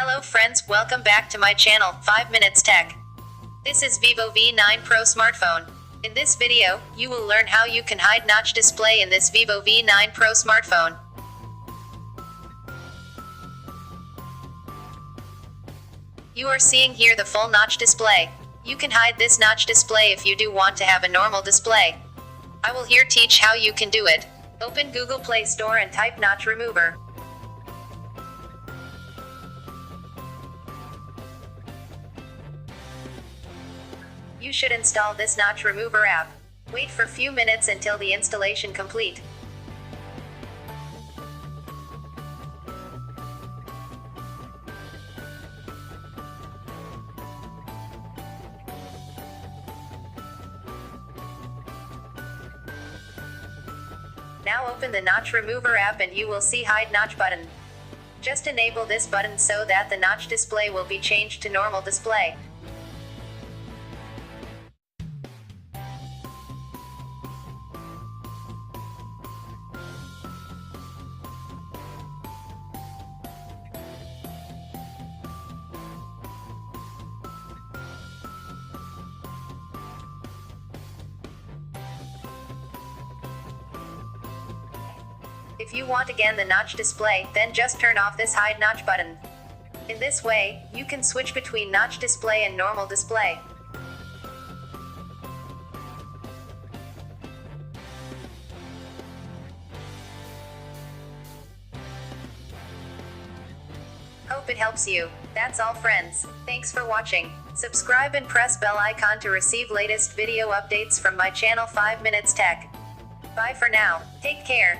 Hello friends, welcome back to my channel, 5 Minutes Tech. This is Vivo V9 Pro smartphone. In this video, you will learn how you can hide notch display in this Vivo V9 Pro smartphone. You are seeing here the full notch display. You can hide this notch display if you do want to have a normal display. I will here teach how you can do it. Open Google Play Store and type notch remover. You should install this notch remover app. Wait for few minutes until the installation complete. Now open the notch remover app and you will see hide notch button. Just enable this button so that the notch display will be changed to normal display. If you want again the notch display, then just turn off this hide notch button. In this way, you can switch between notch display and normal display. Hope it helps you. That's all friends. Thanks for watching. Subscribe and press bell icon to receive latest video updates from my channel 5 Minutes Tech. Bye for now. Take care.